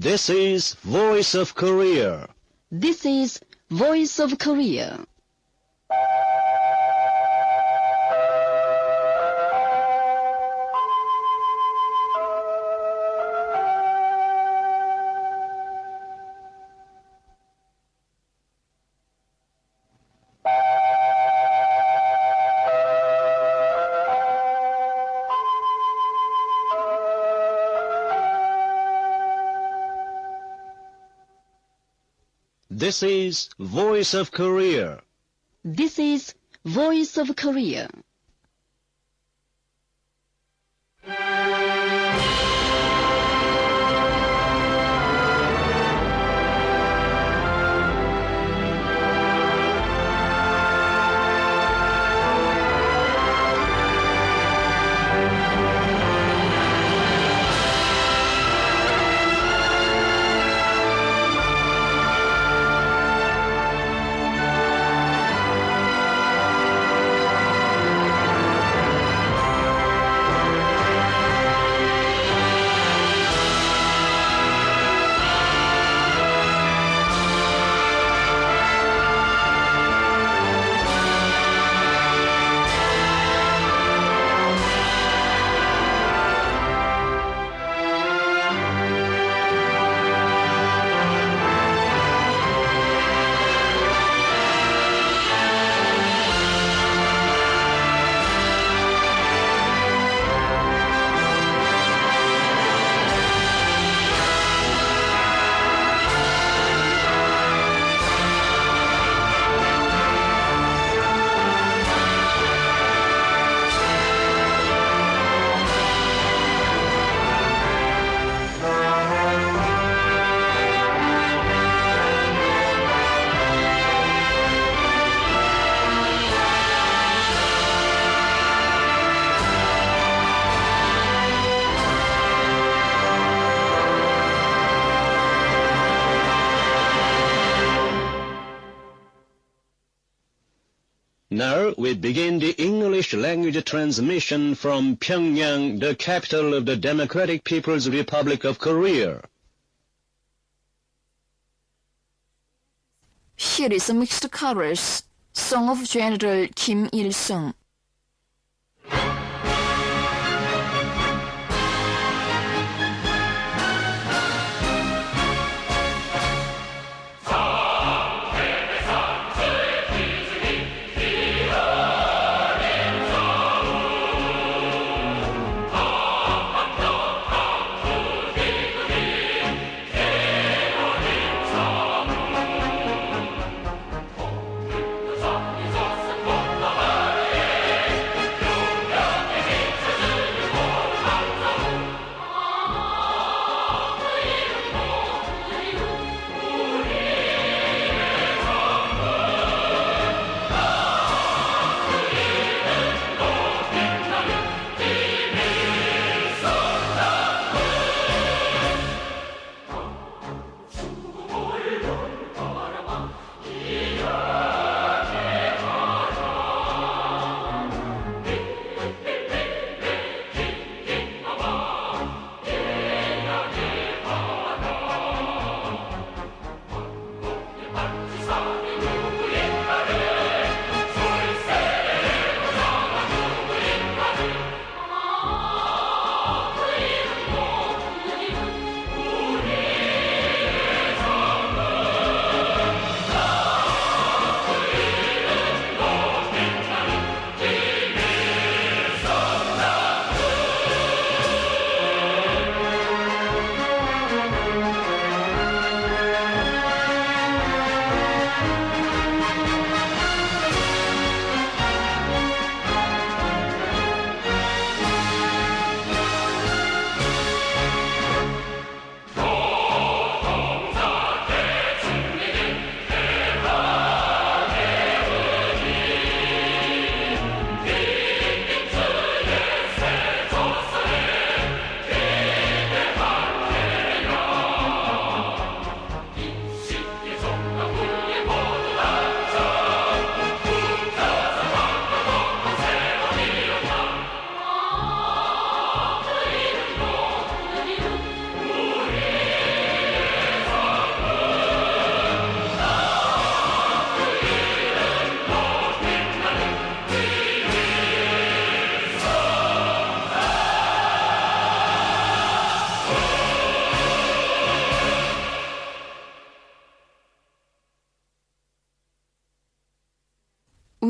This is Voice of Korea. This is Voice of Korea. This is Voice of Korea. This is Voice of Korea. Now we begin the English language transmission from Pyongyang, the capital of the Democratic People's Republic of Korea. Here is a mixed chorus, song of General Kim Il-sung.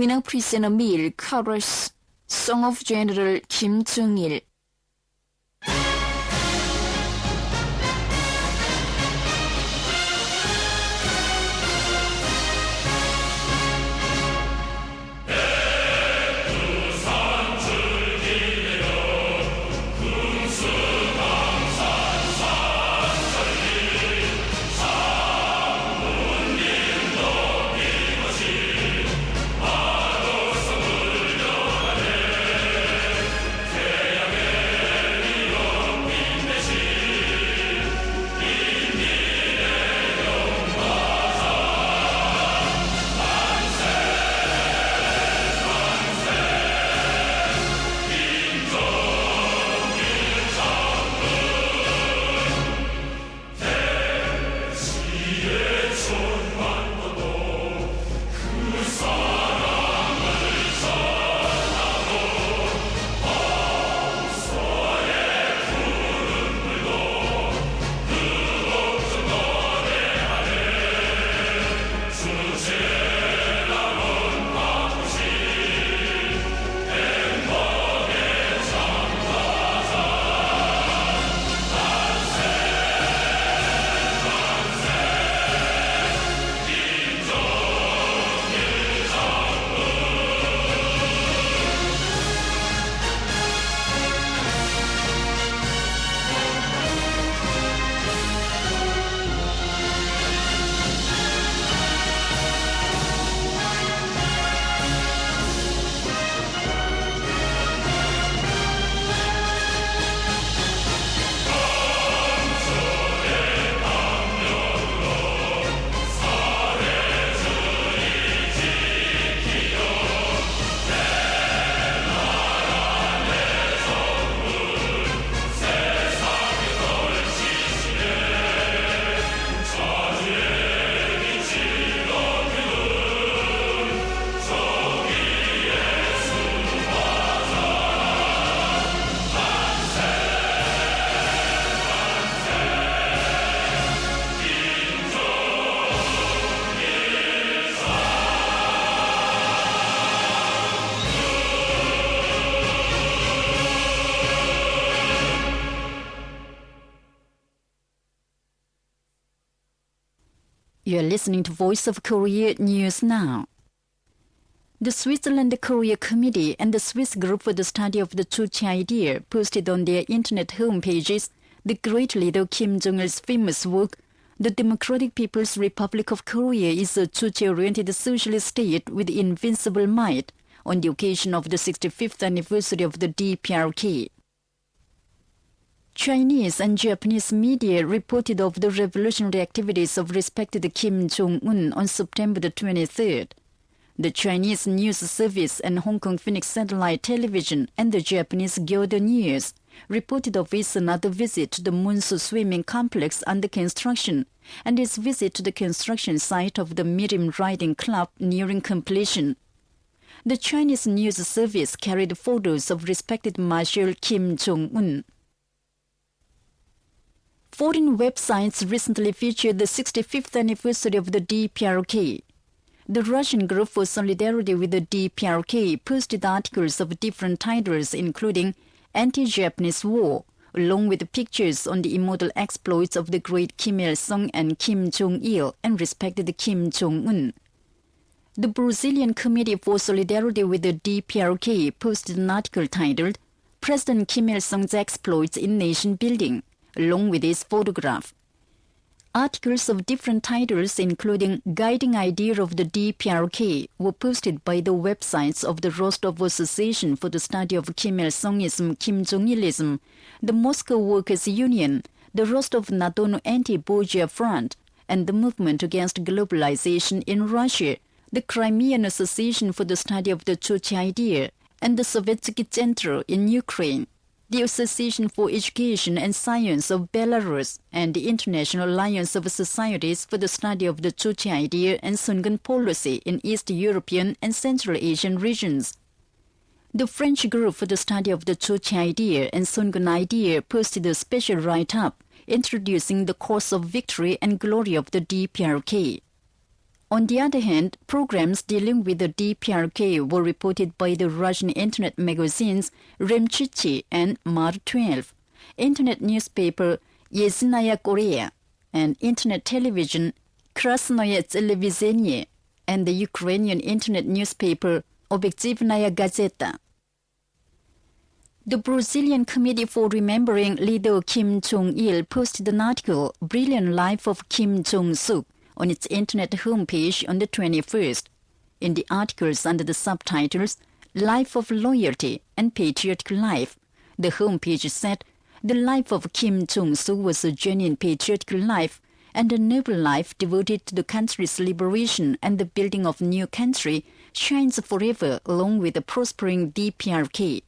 winning prisoner meal covers Song of General Kim Jong-il. You are listening to Voice of Korea News Now. The Switzerland-Korea Committee and the Swiss Group for the Study of the Juche Idea posted on their internet homepages the great leader Kim Jong-il's famous work, The Democratic People's Republic of Korea is a Juche-oriented socialist state with invincible might, on the occasion of the 65th anniversary of the DPRK. Chinese and Japanese media reported of the revolutionary activities of respected Kim Jong-un on September the 23rd. The Chinese news service and Hong Kong Phoenix Satellite Television and the Japanese Kyodo News reported of his another visit to the Munsu swimming complex under construction and his visit to the construction site of the Mirim Riding Club nearing completion. The Chinese news service carried photos of respected Marshal Kim Jong-un. Foreign websites recently featured the 65th anniversary of the DPRK. The Russian Group for Solidarity with the DPRK posted articles of different titles including Anti-Japanese War, along with pictures on the immortal exploits of the great Kim Il-sung and Kim Jong-il and respected Kim Jong-un. The Brazilian Committee for Solidarity with the DPRK posted an article titled President Kim Il-sung's Exploits in Nation Building, along with his photograph. Articles of different titles, including Guiding Idea of the DPRK, were posted by the websites of the Rostov Association for the Study of Kim Il-sungism, Kim Jong-ilism, the Moscow Workers' Union, the Rostov-na-Don Anti-Bourgeois Front, and the Movement Against Globalization in Russia, the Crimean Association for the Study of the Juche Idea, and the Sovietsky Center in Ukraine, the Association for Education and Science of Belarus, and the International Alliance of Societies for the Study of the Juche Idea and Sungun Policy in East European and Central Asian regions. The French Group for the Study of the Juche Idea and Sungun Idea posted a special write-up introducing the cause of victory and glory of the DPRK. On the other hand, programs dealing with the DPRK were reported by the Russian internet magazines Remchichi and Mar-12, internet newspaper Yezhnaya Korea, and internet television Krasnoye Televizhenie, and the Ukrainian internet newspaper Obyektivnaya Gazeta. The Brazilian Committee for Remembering Leader Kim Jong-il posted an article, Brilliant Life of Kim Jong-suk, on its internet homepage on the 21st. In the articles under the subtitles, Life of Loyalty and Patriotic Life, the homepage said, the life of Kim Jong-suk was a genuine patriotic life and a noble life devoted to the country's liberation and the building of a new country shines forever along with the prospering DPRK.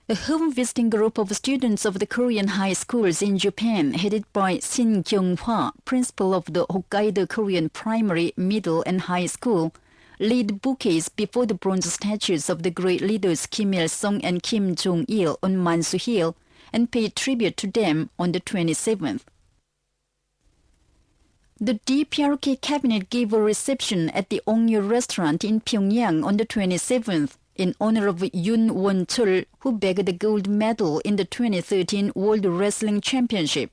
A home visiting group of students of the Korean high schools in Japan, headed by Shin Kyung-hwa, principal of the Hokkaido Korean Primary, Middle and High School, laid bouquets before the bronze statues of the great leaders Kim Il-sung and Kim Jong-il on Mansu Hill and paid tribute to them on the 27th. The DPRK cabinet gave a reception at the Ongyo restaurant in Pyongyang on the 27th in honor of Yoon Won-chul, who bagged the gold medal in the 2013 World Wrestling Championship.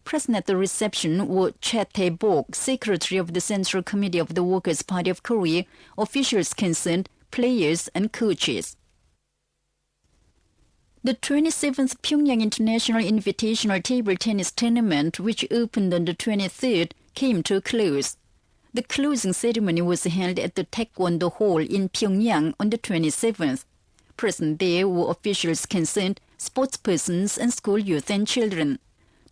Present at the reception were Cha Tae-bok, secretary of the Central Committee of the Workers' Party of Korea, officials concerned, players and coaches. The 27th Pyongyang International Invitational Table Tennis Tournament, which opened on the 23rd, came to a close. The closing ceremony was held at the Taekwondo Hall in Pyongyang on the 27th. Present there were officials concerned, sportspersons and school youth and children.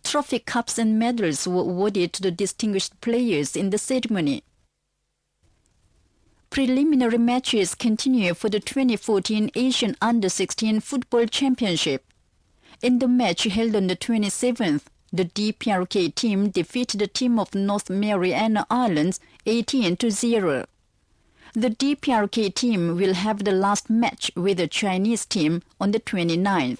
Trophy cups and medals were awarded to the distinguished players in the ceremony. Preliminary matches continue for the 2014 Asian Under-16 Football Championship. In the match held on the 27th, the DPRK team defeated the team of North Mariana Islands 18-0. The DPRK team will have the last match with the Chinese team on the 29th.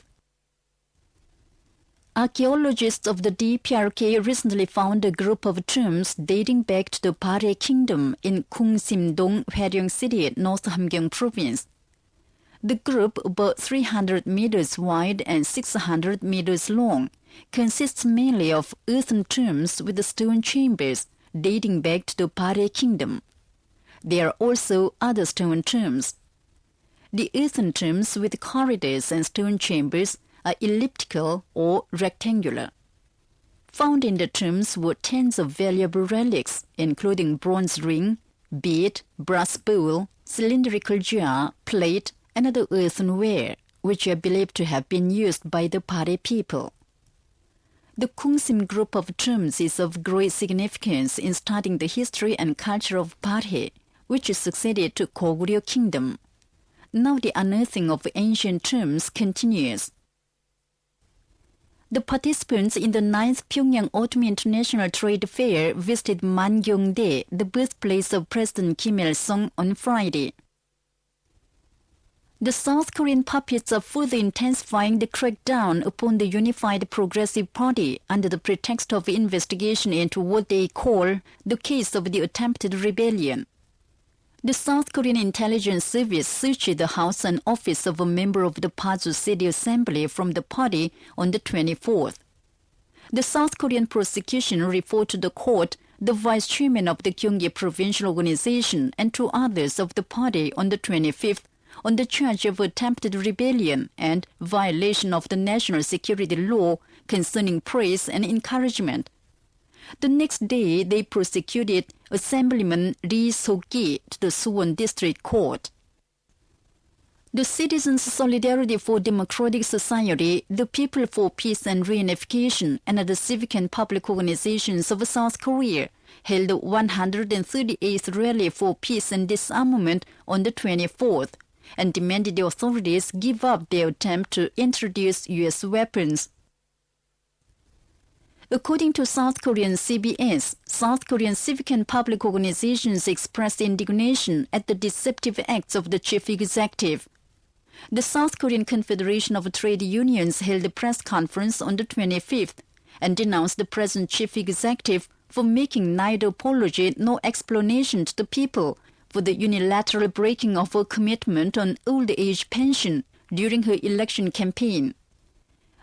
Archaeologists of the DPRK recently found a group of tombs dating back to the Pare Kingdom in Kungsim-dong, Hwaryong City, North Hamgyong Province. The group, about 300 meters wide and 600 meters long, consists mainly of earthen tombs with stone chambers dating back to the Pare Kingdom. There are also other stone tombs. The earthen tombs with corridors and stone chambers are elliptical or rectangular. Found in the tombs were tens of valuable relics, including bronze ring, bead, brass bowl, cylindrical jar, plate, and other earthenware, which are believed to have been used by the Pare people. The Kungsim group of tombs is of great significance in studying the history and culture of Pare, which succeeded to Goguryeo Kingdom. Now the unearthing of ancient tombs continues. The participants in the 9th Pyongyang Autumn International Trade Fair visited Mangyongdae, the birthplace of President Kim Il-sung, on Friday. The South Korean puppets are further intensifying the crackdown upon the Unified Progressive Party under the pretext of investigation into what they call the case of the attempted rebellion. The South Korean Intelligence Service searched the house and office of a member of the Pazu City Assembly from the party on the 24th. The South Korean prosecution referred to the court the vice chairman of the Gyeonggi Provincial Organization and two others of the party on the 25th on the charge of attempted rebellion and violation of the national security law concerning praise and encouragement. The next day, they prosecuted Assemblyman Lee So-ki to the Suwon District Court. The Citizens' Solidarity for Democratic Society, the People for Peace and Reunification, and the civic and public organizations of South Korea held the 138th Rally for Peace and Disarmament on the 24th and demanded the authorities give up their attempt to introduce U.S. weapons. According to South Korean CBS, South Korean civic and public organizations expressed indignation at the deceptive acts of the chief executive. The South Korean Confederation of Trade Unions held a press conference on the 25th and denounced the present chief executive for making neither apology nor explanation to the people for the unilateral breaking of her commitment on old age pension during her election campaign.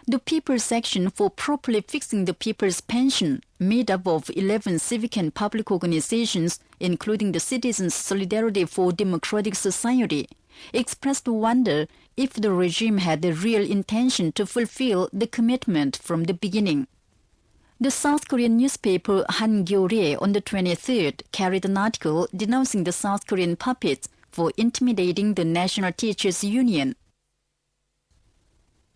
The People's Action for Properly Fixing the People's Pension, made up of 11 civic and public organizations, including the Citizens Solidarity for Democratic Society, expressed wonder if the regime had the real intention to fulfill the commitment from the beginning. The South Korean newspaper Hangyorae on the 23rd carried an article denouncing the South Korean puppets for intimidating the National Teachers Union.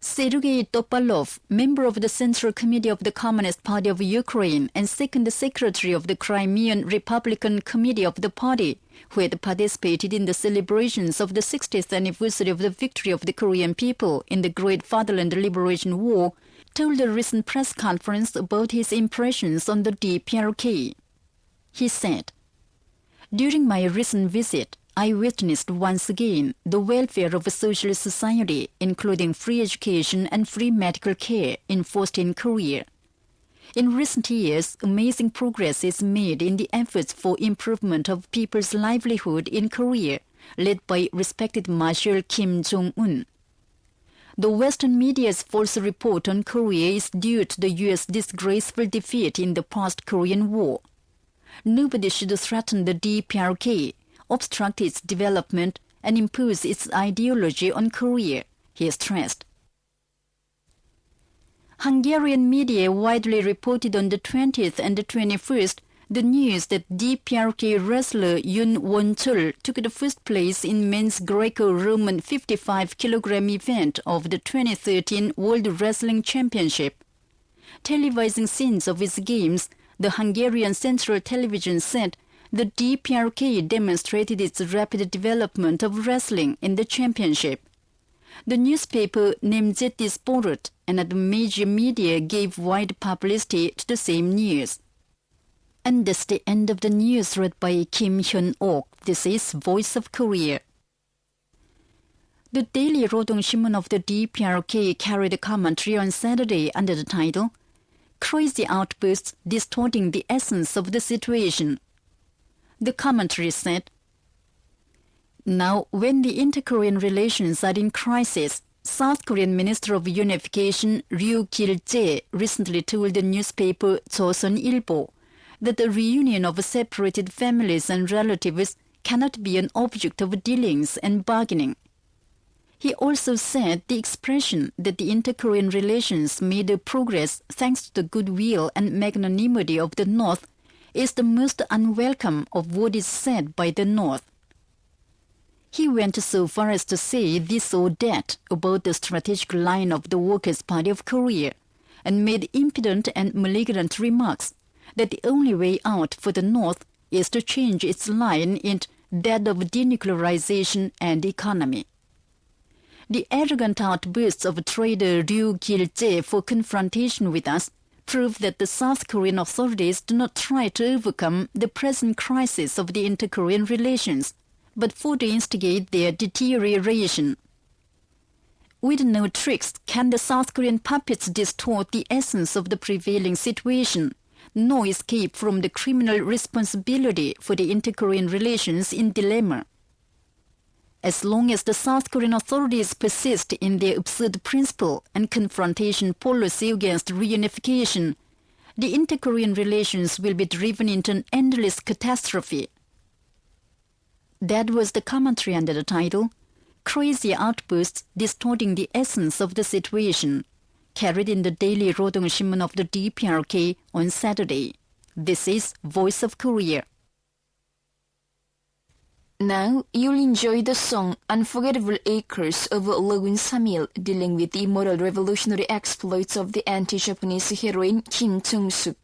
Sergei Topalov, member of the Central Committee of the Communist Party of Ukraine and second secretary of the Crimean Republican Committee of the party, who had participated in the celebrations of the 60th anniversary of the victory of the Korean people in the Great Fatherland Liberation War, told a recent press conference about his impressions on the DPRK. He said, "During my recent visit, I witnessed once again the welfare of a social society, including free education and free medical care, enforced in Korea. In recent years, amazing progress is made in the efforts for improvement of people's livelihood in Korea, led by respected Marshal Kim Jong-un. The Western media's false report on Korea is due to the U.S. disgraceful defeat in the post-Korean War. Nobody should threaten the DPRK, obstruct its development, and impose its ideology on Korea," he stressed. Hungarian media widely reported on the 20th and the 21st the news that DPRK wrestler Yoon Won-chul took the first place in men's Greco-Roman 55-kilogram event of the 2013 World Wrestling Championship. Televising scenes of his games, the Hungarian Central Television said the DPRK demonstrated its rapid development of wrestling in the championship. The newspaper Nemzeti Sport and the major media gave wide publicity to the same news. And that's the end of the news read by Kim Hyun-ok. This is Voice of Korea. The Daily Rodong Sinmun of the DPRK carried a commentary on Saturday under the title, "Crazy Outbursts Distorting the Essence of the Situation." The commentary said, "Now, when the inter-Korean relations are in crisis, South Korean Minister of Unification Ryu Kil-jae recently told the newspaper Joseon-ilbo that the reunion of separated families and relatives cannot be an object of dealings and bargaining. He also said the expression that the inter-Korean relations made progress thanks to the goodwill and magnanimity of the North is the most unwelcome of what is said by the North. He went so far as to say this or that about the strategic line of the Workers' Party of Korea, and made impudent and malignant remarks that the only way out for the North is to change its line into that of denuclearization and economy. The arrogant outbursts of trader Ryu Kil-jae for confrontation with us prove that the South Korean authorities do not try to overcome the present crisis of the inter-Korean relations, but further instigate their deterioration. With no tricks can the South Korean puppets distort the essence of the prevailing situation, nor escape from the criminal responsibility for the inter-Korean relations in dilemma. As long as the South Korean authorities persist in their absurd principle and confrontation policy against reunification, the inter-Korean relations will be driven into an endless catastrophe." That was the commentary under the title, "Crazy Outbursts Distorting the Essence of the Situation," carried in the Daily Rodong Sinmun of the DPRK on Saturday. This is Voice of Korea. Now you'll enjoy the song Unforgettable Acres of Leun Samil, dealing with the immoral revolutionary exploits of the anti-Japanese heroine Kim Jong-suk.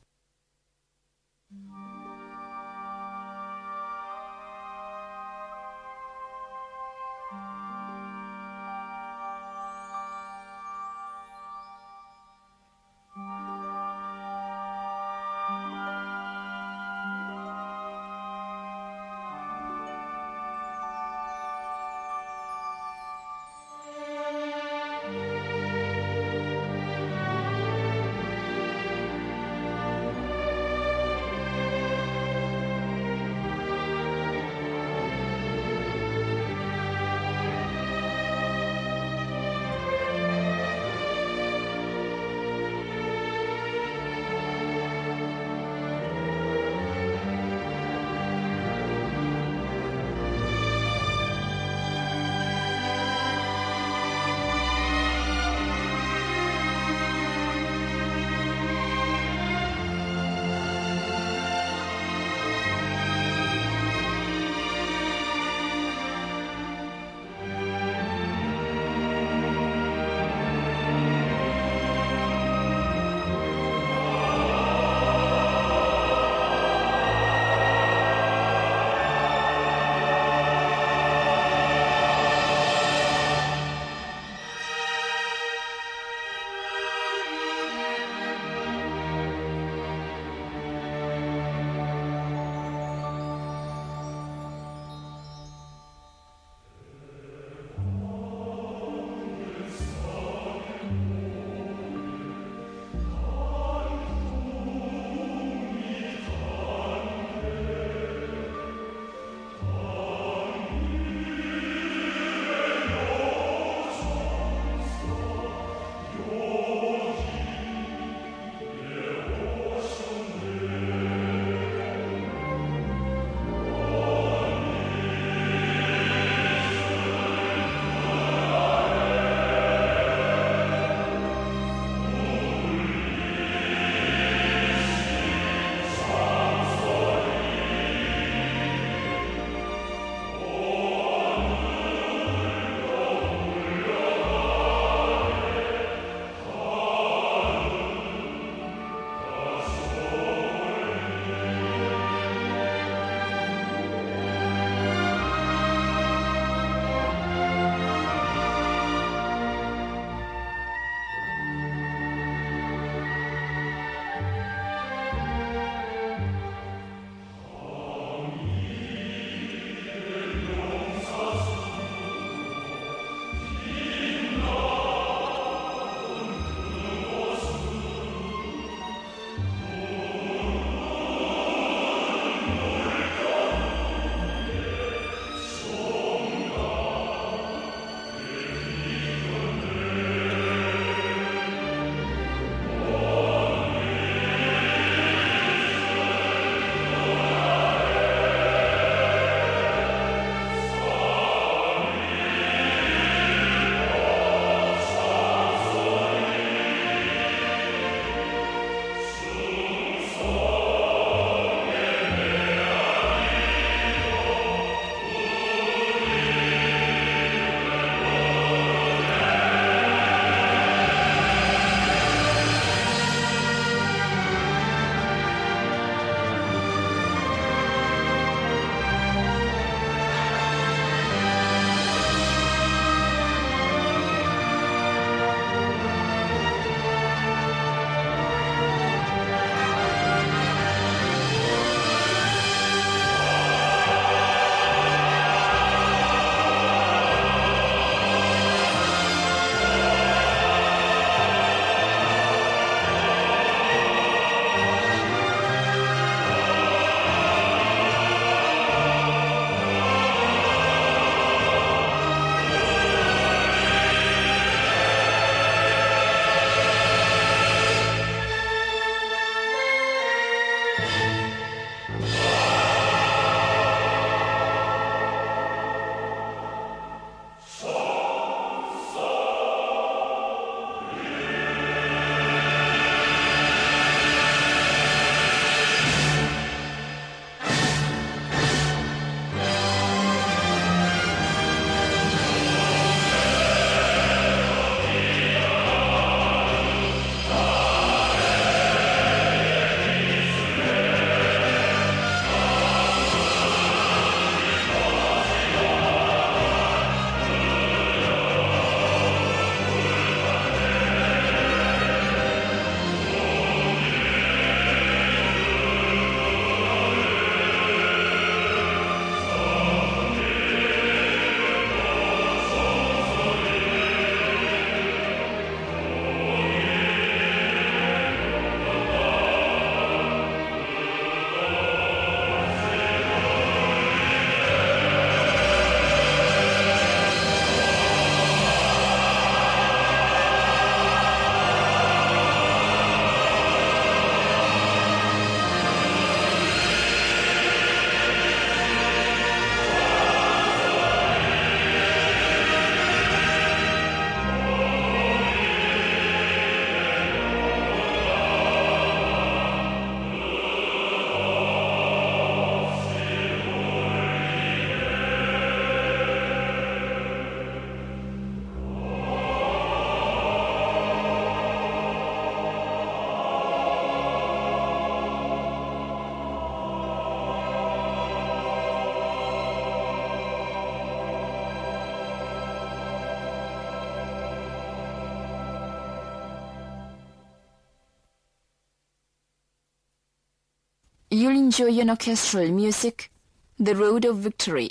enjoy an orchestral music, The Road of Victory.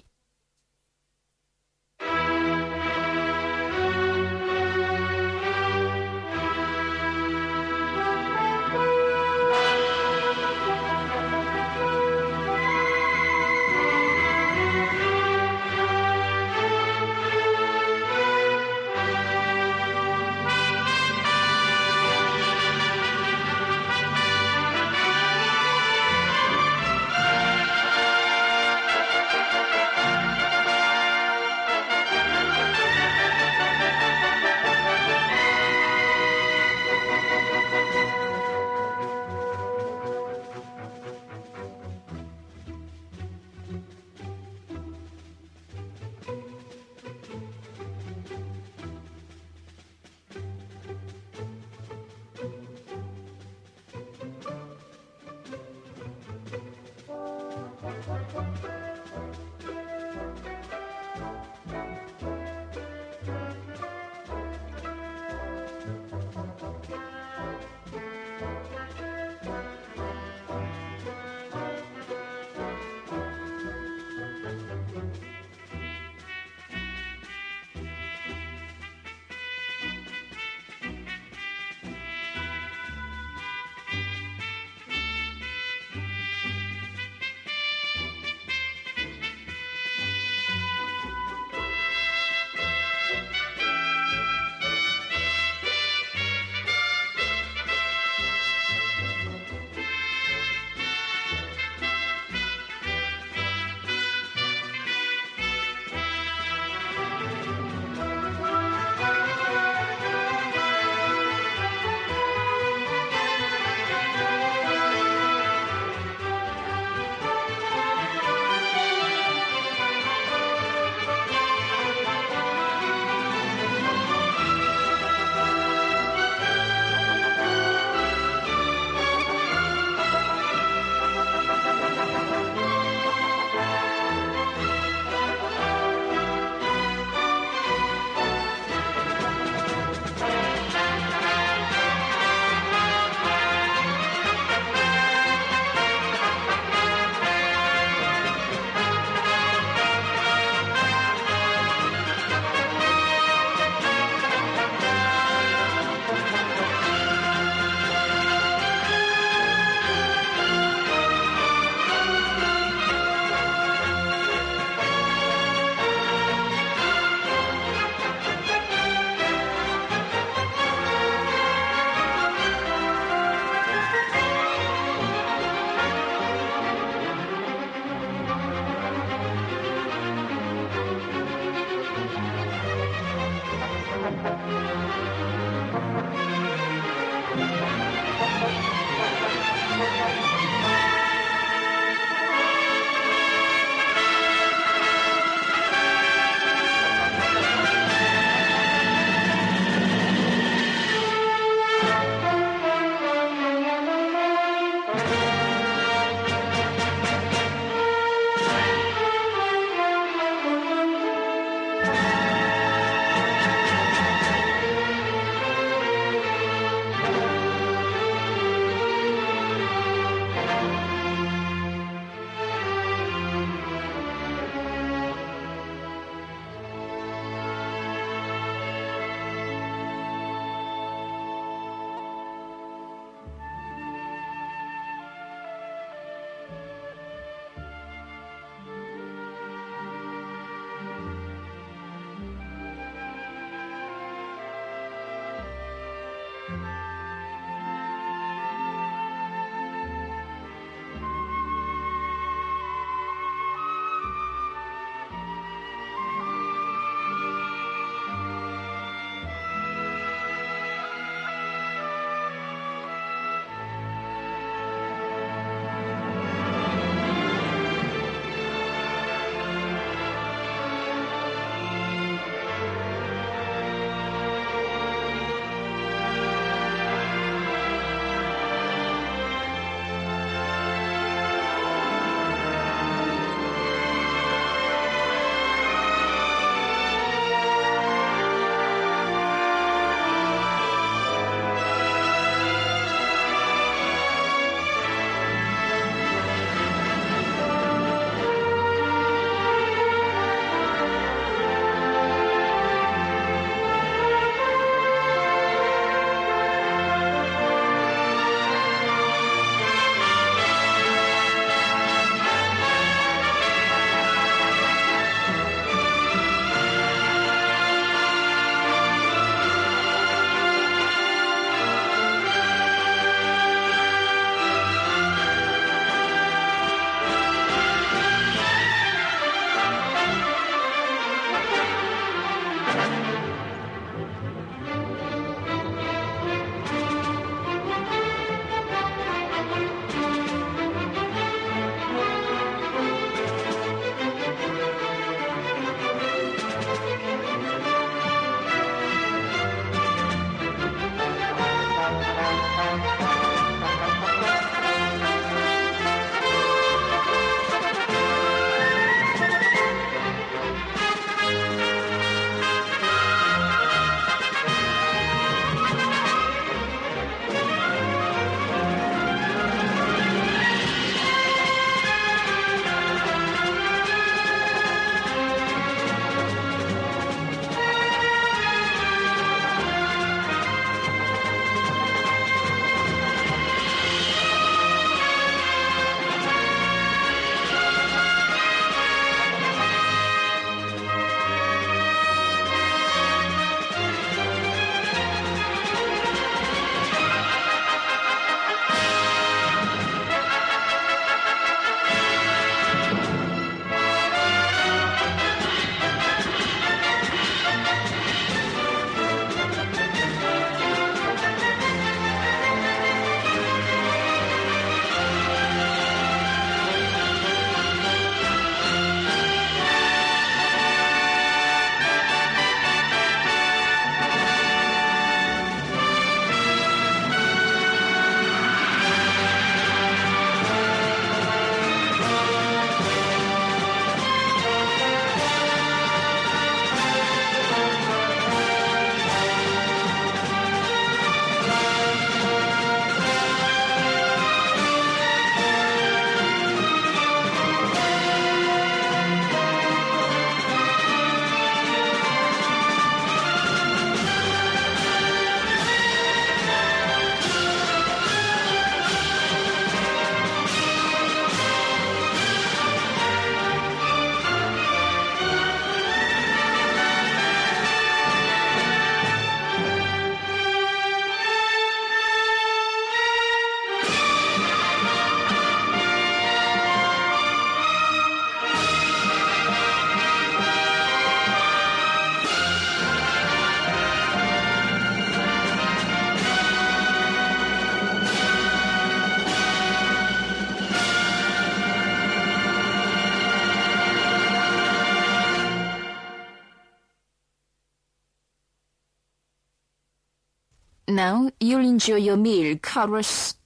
Now you'll enjoy your meal, chorus.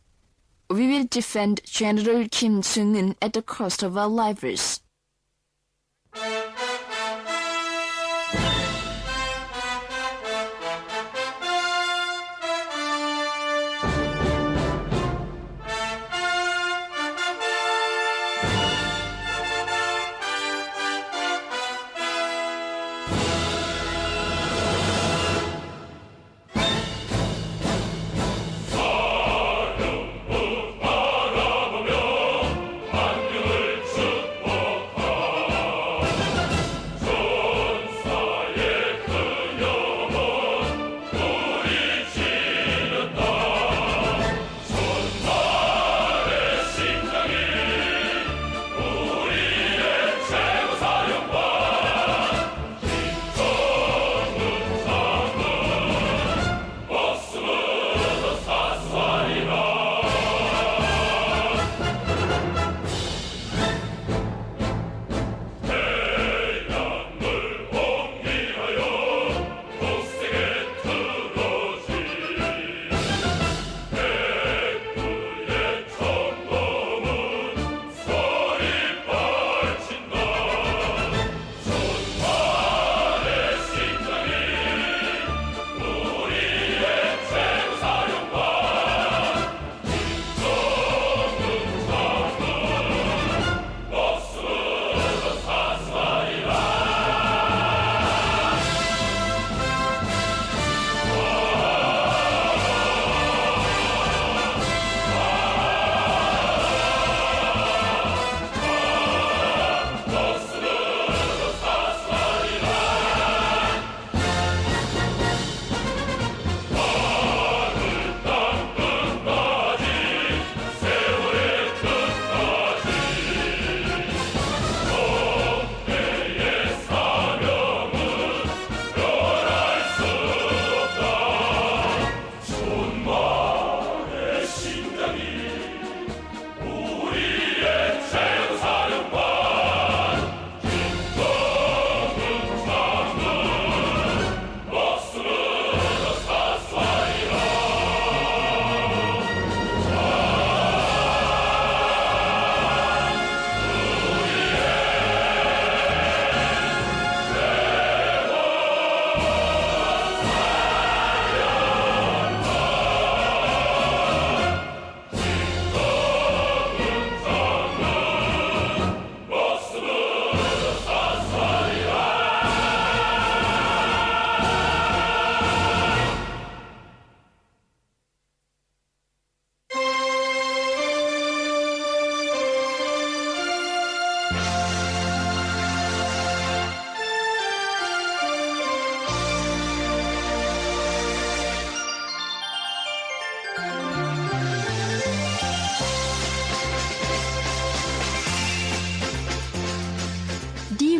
We will defend General Kim Jong-un at the cost of our lives.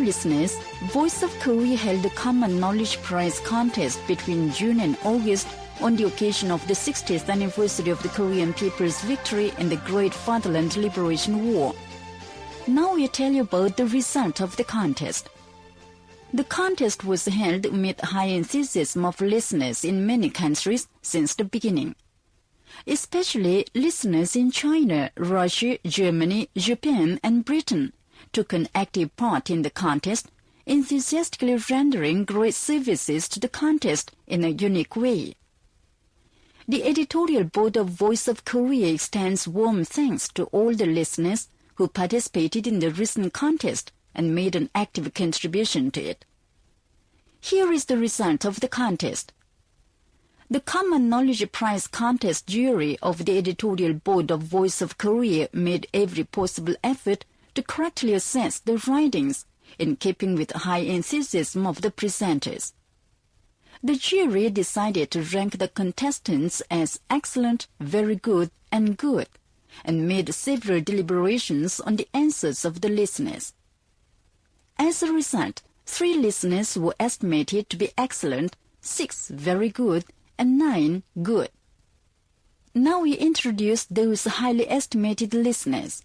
Listeners, Voice of Korea held a Common Knowledge Prize contest between June and August on the occasion of the 60th anniversary of the Korean people's victory in the Great Fatherland Liberation War. Now we tell you about the result of the contest. The contest was held amid high enthusiasm of listeners in many countries since the beginning. Especially listeners in China, Russia, Germany, Japan, and Britain took an active part in the contest, enthusiastically rendering great services to the contest in a unique way. The editorial board of Voice of Korea extends warm thanks to all the listeners who participated in the recent contest and made an active contribution to it. Here is the result of the contest. The Common Knowledge Prize contest jury of the editorial board of Voice of Korea made every possible effort to correctly assess the writings in keeping with high enthusiasm of the presenters. The jury decided to rank the contestants as excellent, very good, and good, and made several deliberations on the answers of the listeners. As a result, 3 listeners were estimated to be excellent, 6 very good, and 9 good. Now we introduce those highly estimated listeners.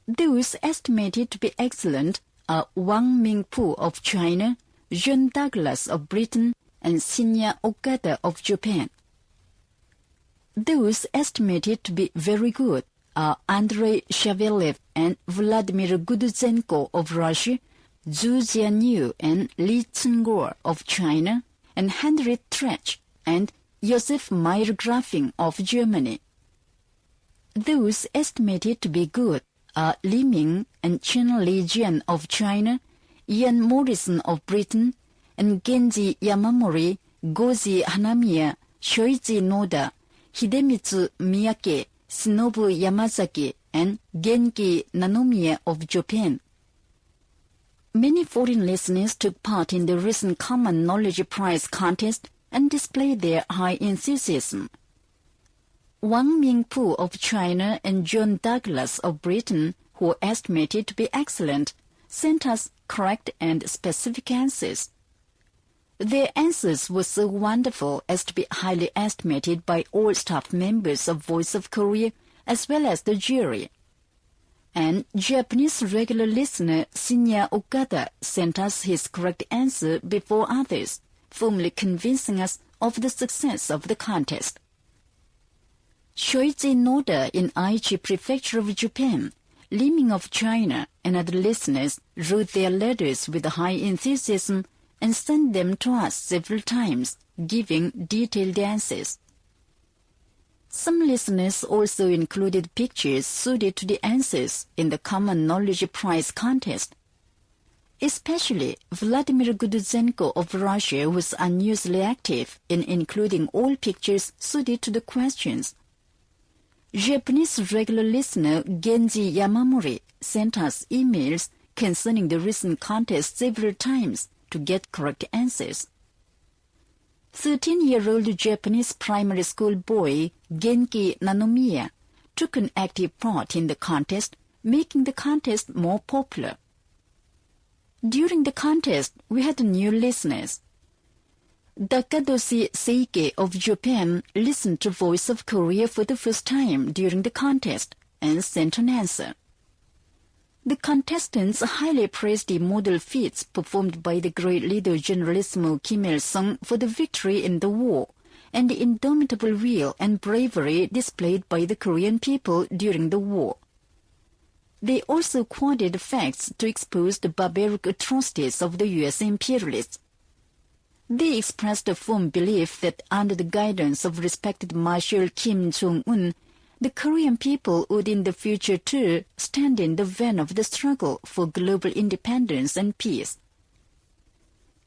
Those estimated to be excellent are Wang Mingpu of China, John Douglas of Britain, and Shinya Okada of Japan. Those estimated to be very good are Andrei Shavelev and Vladimir Gudzenko of Russia, Zhu Jianyu and Li Tsengor of China, and Henry Tretch and Josef Meyer-Grafing of Germany. Those estimated to be good are Li Ming and Chen Lijian of China, Ian Morrison of Britain, and Genji Yamamori, Gozi Hanamiya, Shoichi Noda, Hidemitsu Miyake, Shinobu Yamazaki, and Genki Nanomiya of Japan. Many foreign listeners took part in the recent Common Knowledge Prize contest and displayed their high enthusiasm. Wang Mingpu of China and John Douglas of Britain, who were estimated to be excellent, sent us correct and specific answers. Their answers were so wonderful as to be highly estimated by all staff members of Voice of Korea as well as the jury. And Japanese regular listener Shinya Okada sent us his correct answer before others, firmly convincing us of the success of the contest. Shoichi Noda in Aichi Prefecture of Japan, Li Ming of China, and other listeners wrote their letters with high enthusiasm and sent them to us several times, giving detailed answers. Some listeners also included pictures suited to the answers in the Common Knowledge Prize contest. Especially Vladimir Gudzenko of Russia was unusually active in including all pictures suited to the questions. Japanese regular listener Genji Yamamori sent us emails concerning the recent contest several times to get correct answers. 13-year-old Japanese primary school boy Genki Nanomiya took an active part in the contest, making the contest more popular. During the contest, we had new listeners. Takadoshi Seike of Japan listened to Voice of Korea for the first time during the contest and sent an answer. The contestants highly praised the model feats performed by the great leader Generalissimo Kim Il-sung for the victory in the war, and the indomitable will and bravery displayed by the Korean people during the war. They also quoted facts to expose the barbaric atrocities of the U.S. imperialists. They expressed a firm belief that under the guidance of respected Marshal Kim Jong-un, the Korean people would in the future too stand in the van of the struggle for global independence and peace.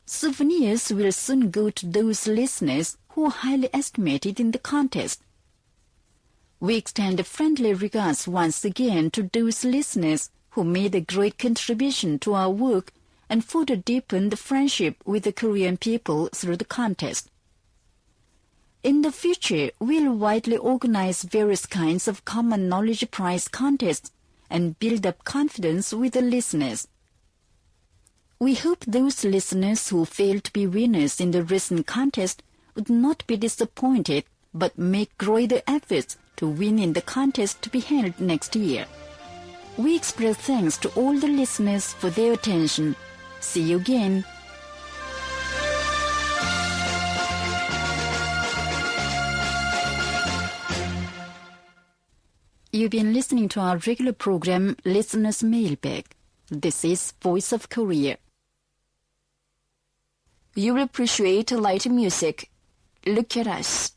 Souvenirs will soon go to those listeners who are highly estimated in the contest. We extend friendly regards once again to those listeners who made a great contribution to our work and further deepened the friendship with the Korean people through the contest. In the future, we'll widely organize various kinds of Common Knowledge Prize contests and build up confidence with the listeners. We hope those listeners who failed to be winners in the recent contest would not be disappointed but make greater efforts to win in the contest to be held next year. We express thanks to all the listeners for their attention. See you again. You've been listening to our regular program, Listeners Mailbag. This is Voice of Korea. You will appreciate light music. Look at us.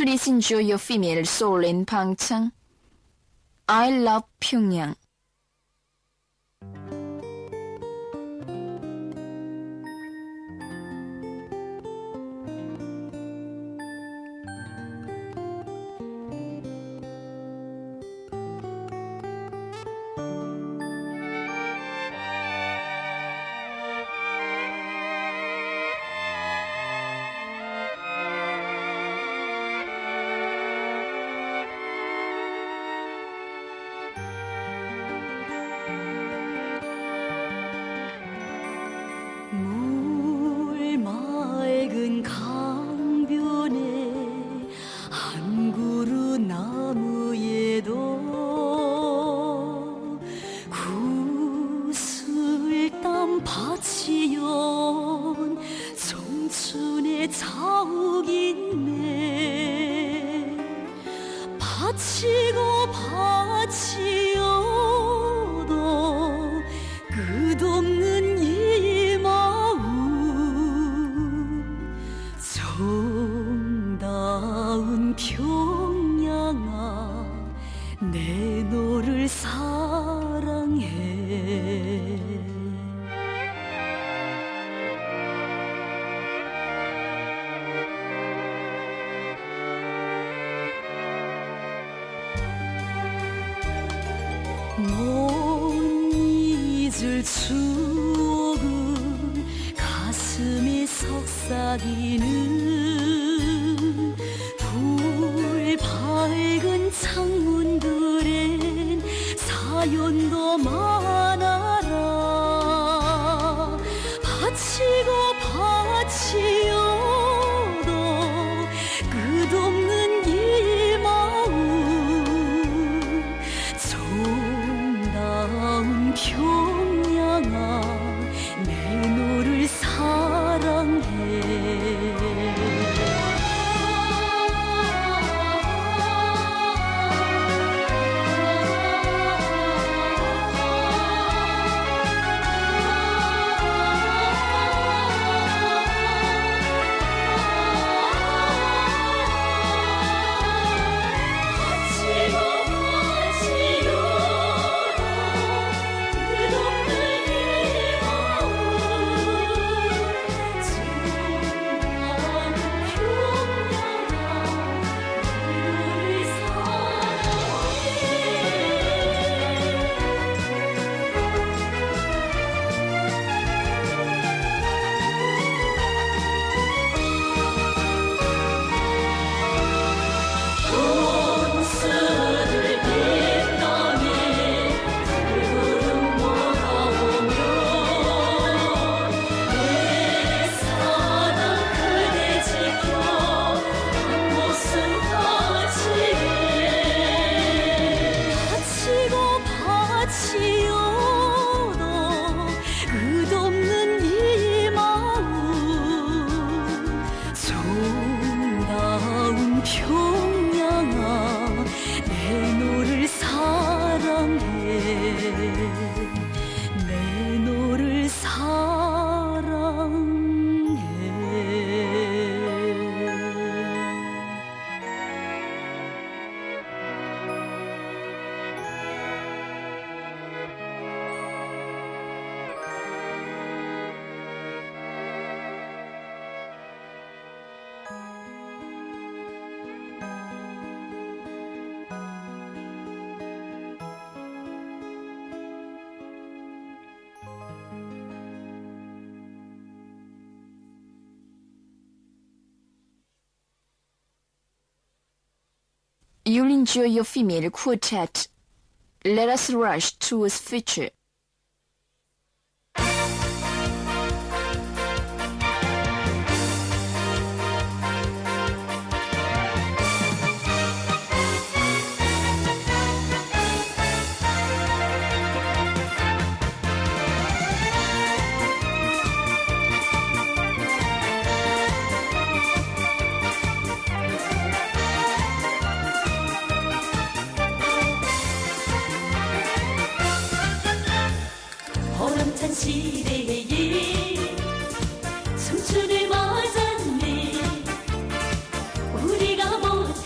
Please enjoy your female soul in Pangchang. I love Pyongyang. 물 맑은 강변에 한 그루 나무에도 구슬땀 바치연 청춘의 자욱 있네. 바치고 바치어도 끝없는 이 마음 정다운 평양아 내 너를 사랑해. 못 잊을 추억은 가슴이 속삭이는 불 밝은 창문들엔 사연도 많아라. 바치고 바치어도 끝없는 이 마음 정다운 평양아 내 너를 사랑해. You'll enjoy your female quartet. Let us rush towards future. 시대에 청춘을 맞았네. 우리가 못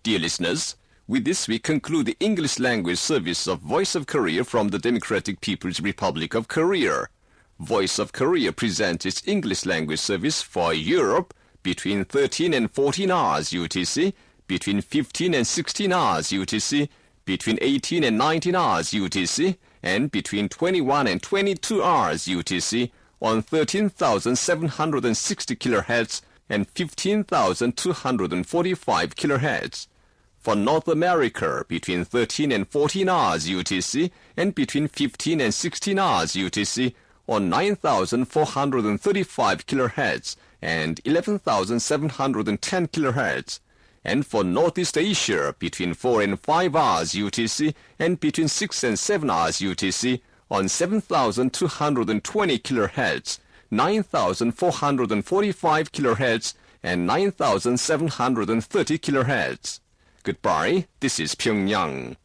Dear listeners, with this we conclude the English language service of Voice of Korea from the Democratic People's Republic of Korea. Voice of Korea presents its English language service for Europe between 13 and 14 hours UTC, between 15 and 16 hours UTC, between 18 and 19 hours UTC, and between 21 and 22 hours UTC on 13,760 kHz and 15,245 kHz. For North America, between 13 and 14 hours UTC and between 15 and 16 hours UTC on 9,435 kHz and 11,710 kHz. And for Northeast Asia, between 4 and 5 hours UTC and between 6 and 7 hours UTC on 7,220 kHz, 9,445 kHz, and 9,730 kHz. Goodbye, this is Pyongyang.